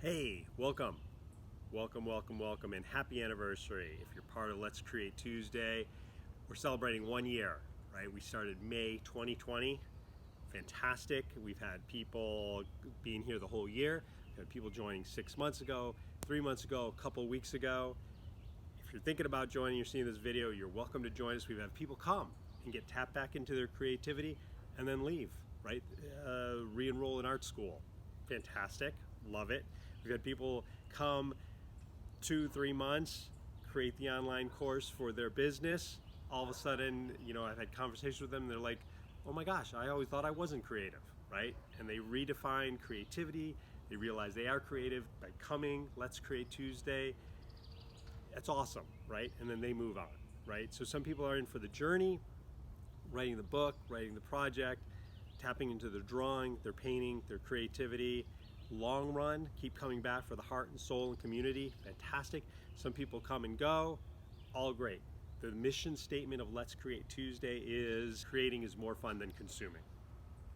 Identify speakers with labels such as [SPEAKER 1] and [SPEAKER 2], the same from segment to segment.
[SPEAKER 1] Hey, welcome, and happy anniversary. If you're part of Let's Create Tuesday, we're celebrating 1 year, right? We started May 2020. Fantastic. We've had people being here the whole year. We've had people joining 6 months ago, 3 months ago, a couple weeks ago. If you're thinking about joining, you're seeing this video, you're welcome to join us. We've had people come and get tapped back into their creativity and then leave, right? Re-enroll in art school. Fantastic. Love it. We've had people come 2-3 months, create the online course for their business. All of a sudden, I've had conversations with them. And they're like, oh my gosh, I always thought I wasn't creative, right? And they redefine creativity. They realize they are creative by coming. Let's Create Tuesday. That's awesome, right? And then they move on, right? So some people are in for the journey, writing the book, writing the project, tapping into their drawing, their painting, their creativity. Long run, keep coming back for the heart and soul and community. Fantastic. Some people come and go. All great. The mission statement of Let's Create Tuesday is creating is more fun than consuming,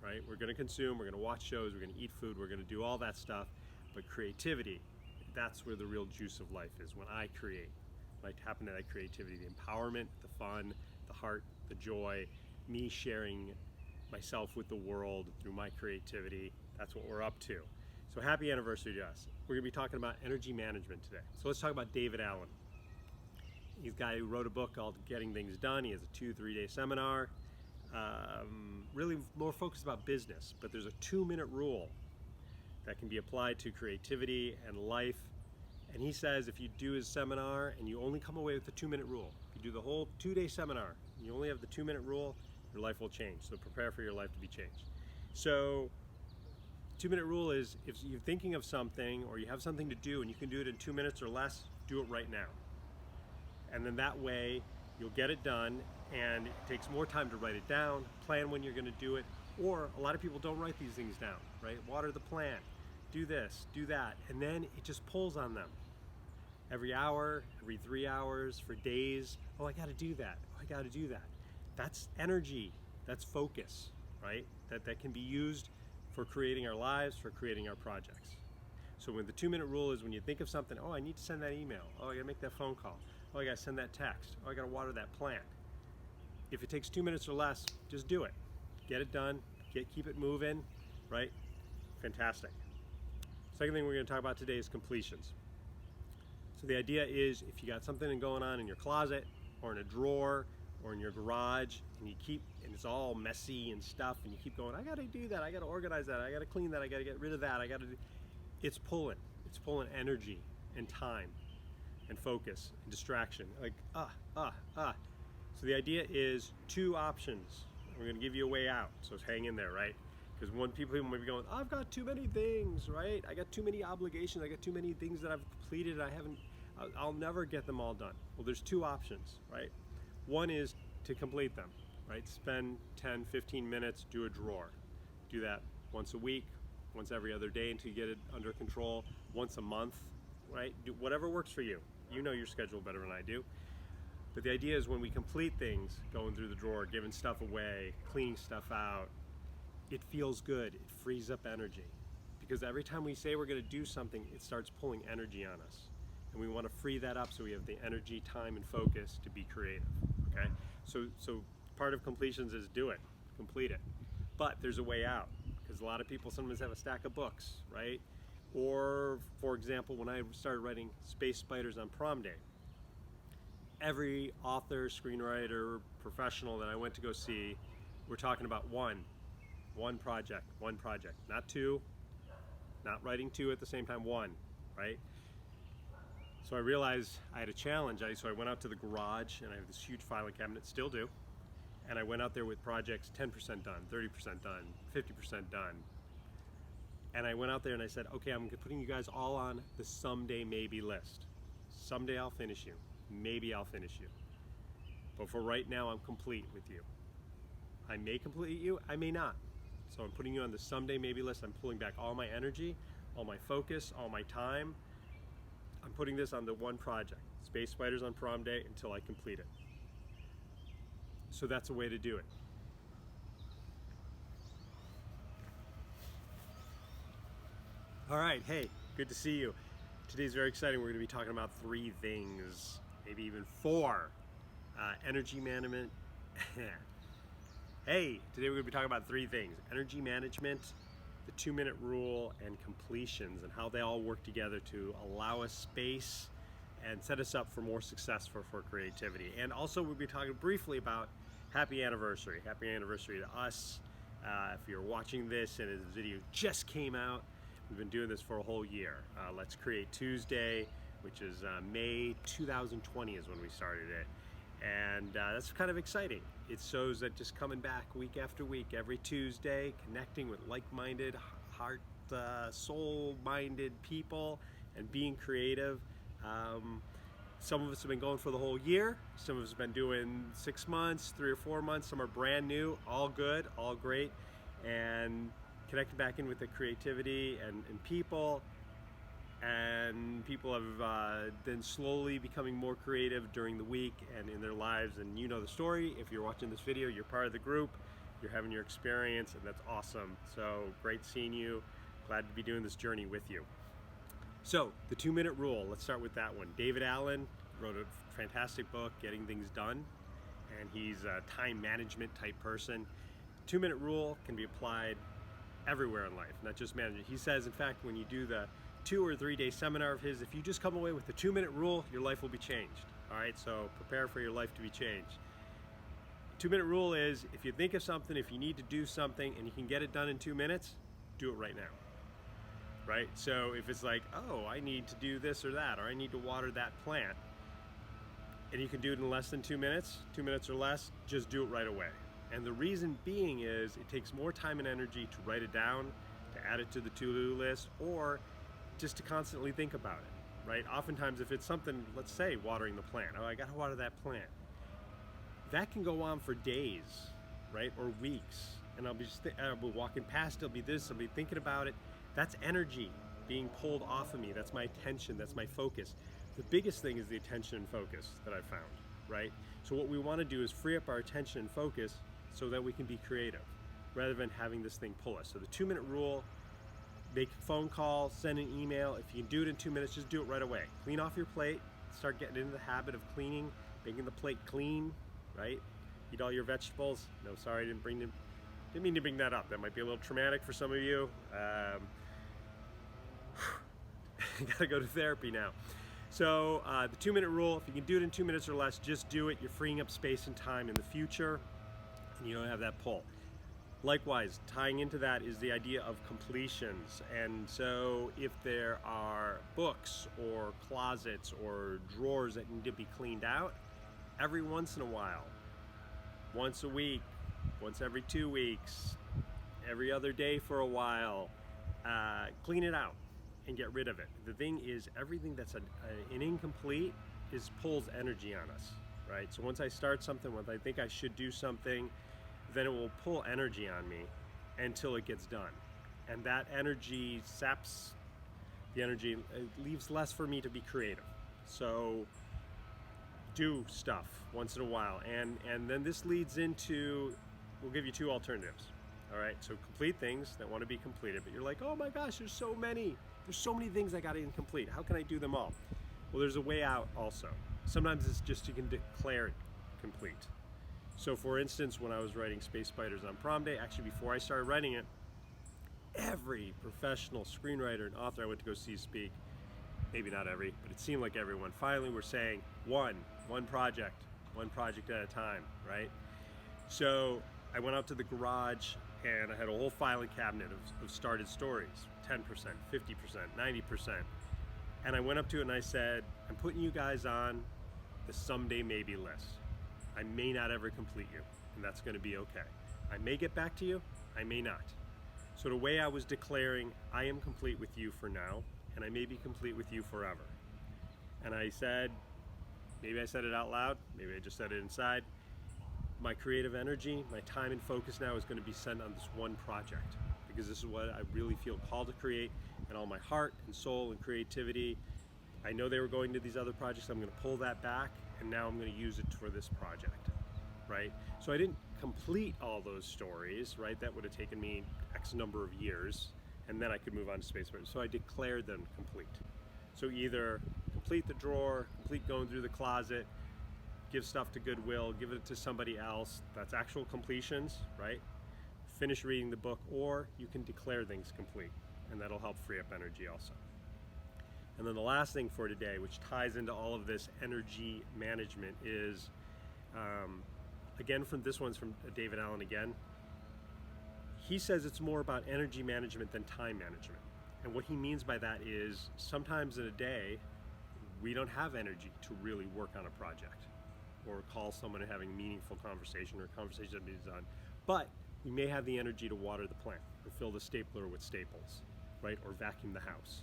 [SPEAKER 1] right? We're going to consume, we're going to watch shows, we're going to eat food, we're going to do all that stuff. But creativity, that's where the real juice of life is. When I create, when I tap into that creativity, the empowerment, the fun, the heart, the joy, me sharing myself with the world through my creativity. That's what we're up to. So happy anniversary to us. We're going to be talking about energy management today. So let's talk about David Allen. He's a guy who wrote a book called Getting Things Done. He has a 2-3 day seminar, really more focused about business, but there's a 2-minute rule that can be applied to creativity and life. And he says if you do his seminar and you only come away with the 2-minute rule, if you do the whole 2-day seminar, and you only have the 2-minute rule, your life will change. So prepare for your life to be changed. So 2-minute rule is if you're thinking of something or you have something to do and you can do it in 2 minutes or less, do it right now. And then that way you'll get it done, and it takes more time to write it down, plan when you're going to do it. Or a lot of people don't write these things down, right? Water the plant, do this, do that, and then it just pulls on them. Every hour, every 3 hours, for days. Oh, I got to do that. Oh, I got to do that. That's energy. That's focus, right? That can be used for creating our lives, for creating our projects. So when the 2-minute rule is when you think of something, oh, I need to send that email. Oh, I gotta make that phone call. Oh, I gotta send that text. Oh, I gotta water that plant. If it takes 2 minutes or less, just do it. Get it done, keep it moving, right? Fantastic. Second thing we're gonna talk about today is completions. So the idea is if you got something going on in your closet or in a drawer or in your garage, and it's all messy and stuff, and you keep going, I gotta do that, I gotta organize that, I gotta clean that, I gotta get rid of that, it's pulling energy and time and focus and distraction, So the idea is 2 options. We're gonna give you a way out, so hang in there, right? Because people might be going, I've got too many things, right? I got too many obligations, I got too many things that I've completed, I'll never get them all done. Well, there's 2 options, right? One is to complete them, right? Spend 10-15 minutes, do a drawer. Do that once a week, once every other day until you get it under control, once a month, right? Do whatever works for you. You know your schedule better than I do. But the idea is when we complete things, going through the drawer, giving stuff away, cleaning stuff out, it feels good, it frees up energy. Because every time we say we're gonna do something, it starts pulling energy on us. And we want to free that up so we have the energy, time, and focus to be creative, okay? So part of completions is do it, complete it. But there's a way out, because a lot of people sometimes have a stack of books, right? Or, for example, when I started writing Space Spiders on Prom Day, every author, screenwriter, professional that I went to go see, we're talking about one project, not 2, not writing 2 at the same time, 1, right? So I realized I had a challenge. So I went out to the garage, and I have this huge filing cabinet, still do. And I went out there with projects 10% done, 30% done, 50% done. And I went out there and I said, okay, I'm putting you guys all on the someday maybe list. Someday I'll finish you. Maybe I'll finish you. But for right now, I'm complete with you. I may complete you, I may not. So I'm putting you on the someday maybe list. I'm pulling back all my energy, all my focus, all my time. I'm putting this on the one project, Space Spiders on Prom Day, until I complete it. So that's a way to do it. All right, hey, Good to see you. Today's very exciting. We're going to be talking about 3 things, maybe even 4. Energy management. Hey, today we're going to be talking about 3 things. Energy management, the 2-minute rule, and completions, and how they all work together to allow us space and set us up for more success for creativity. And also we'll be talking briefly about happy anniversary. Happy anniversary to us. If you're watching this and this video just came out, we've been doing this for a whole year. Let's Create Tuesday, which is May 2020 is when we started it. And that's kind of exciting. It shows that just coming back week after week, every Tuesday, connecting with like-minded, heart, soul-minded people and being creative. Some of us have been going for the whole year. Some of us have been doing 6 months, 3 or 4 months. Some are brand new, all good, all great. And connecting back in with the creativity and people. And people have been slowly becoming more creative during the week and in their lives. And you know the story. If you're watching this video, you're part of the group. You're having your experience, and that's awesome. So great seeing you. Glad to be doing this journey with you. So, the 2-minute rule, let's start with that one. David Allen wrote a fantastic book, Getting Things Done, and he's a time management type person. 2-minute rule can be applied everywhere in life, not just management. He says, in fact, when you do the 2 or 3 day seminar of his, if you just come away with the 2-minute rule, your life will be changed. All right, so prepare for your life to be changed. 2-minute rule is, if you think of something, if you need to do something, and you can get it done in 2 minutes, do it right now. Right? So if it's like, oh, I need to do this or that, or I need to water that plant, and you can do it in less than 2 minutes, 2 minutes or less, just do it right away. And the reason being is it takes more time and energy to write it down, to add it to the to-do list, or just to constantly think about it, right? Oftentimes if it's something, let's say watering the plant, oh, I gotta water that plant. That can go on for days, right? Or weeks. And I'll be walking past, I'll be thinking about it. That's energy being pulled off of me. That's my attention, that's my focus. The biggest thing is the attention and focus that I've found, right? So what we want to do is free up our attention and focus so that we can be creative, rather than having this thing pull us. So the 2-minute rule, make a phone call, send an email. If you can do it in 2 minutes, just do it right away. Clean off your plate, start getting into the habit of cleaning, making the plate clean, right? Eat all your vegetables. No, sorry, didn't mean to bring that up. That might be a little traumatic for some of you. Gotta go to therapy now. So the 2-minute rule, if you can do it in 2 minutes or less, just do it. You're freeing up space and time in the future, and you don't have that pull. Likewise, tying into that is the idea of completions. And so if there are books or closets or drawers that need to be cleaned out, every once in a while, once a week, once every 2 weeks, every other day for a while, clean it out and get rid of it. The thing is, everything that's an incomplete pulls energy on us, right? So once I start something, once I think I should do something, then it will pull energy on me until it gets done. And that energy saps the energy, it leaves less for me to be creative. So do stuff once in a while. And then this leads into, we'll give you 2 alternatives. All right, so complete things that want to be completed, but you're like, oh my gosh, there's so many things I got to complete. How can I do them all? Well, there's a way out also. Sometimes it's just you can declare it complete. So for instance, when I was writing Space Spiders on Prom Day, actually before I started writing it, every professional screenwriter and author I went to go see speak, maybe not every, but it seemed like everyone, finally were saying one project at a time, right? So I went out to the garage and I had a whole filing cabinet of started stories, 10%, 50%, 90%. And I went up to it and I said, I'm putting you guys on the someday maybe list. I may not ever complete you, and that's going to be okay. I may get back to you, I may not. So the way I was declaring, I am complete with you for now, and I may be complete with you forever. And I said, maybe I said it out loud, maybe I just said it inside, my creative energy, my time and focus now is going to be spent on this one project, because this is what I really feel called to create, and all my heart and soul and creativity. I know they were going to these other projects, I'm going to pull that back, and now I'm going to use it for this project, right? So I didn't complete all those stories, right? That would have taken me X number of years, and then I could move on to space for it. So I declared them complete. So either complete the drawer, complete going through the closet, give stuff to Goodwill, give it to somebody else. That's actual completions, right? Finish reading the book, or you can declare things complete, and that'll help free up energy also. And then the last thing for today, which ties into all of this energy management, is again, this one's from David Allen again. He says it's more about energy management than time management. And what he means by that is sometimes in a day, we don't have energy to really work on a project or call someone and having a meaningful conversation or a conversation that needs done. But we may have the energy to water the plant or fill the stapler with staples, right? Or vacuum the house.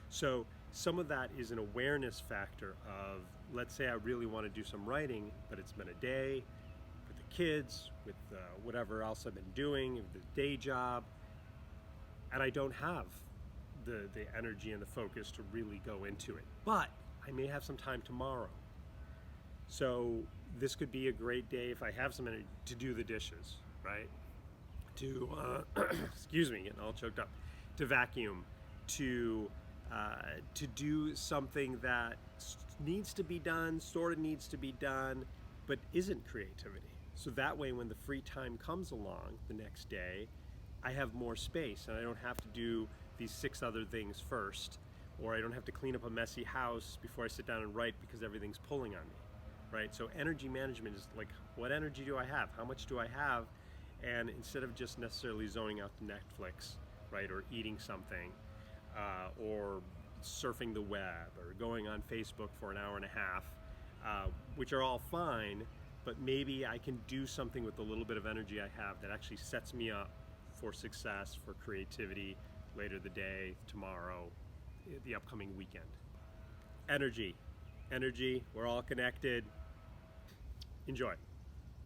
[SPEAKER 1] So some of that is an awareness factor of, let's say I really want to do some writing, but it's been a day with the kids, with whatever else I've been doing, the day job, and I don't have the energy and the focus to really go into it. But I may have some time tomorrow. So this could be a great day if I have some energy to do the dishes, right? To, excuse me, getting all choked up, to vacuum, to do something that needs to be done, sort of needs to be done, but isn't creativity. So that way when the free time comes along the next day, I have more space and I don't have to do these 6 other things first, or I don't have to clean up a messy house before I sit down and write because everything's pulling on me, right? So energy management is like, what energy do I have? How much do I have? And instead of just necessarily zoning out to Netflix, right, or eating something, or surfing the web, or going on Facebook for an hour and a half, which are all fine, but maybe I can do something with the little bit of energy I have that actually sets me up for success, for creativity later the day, tomorrow, the upcoming weekend. Energy, we're all connected. Enjoy.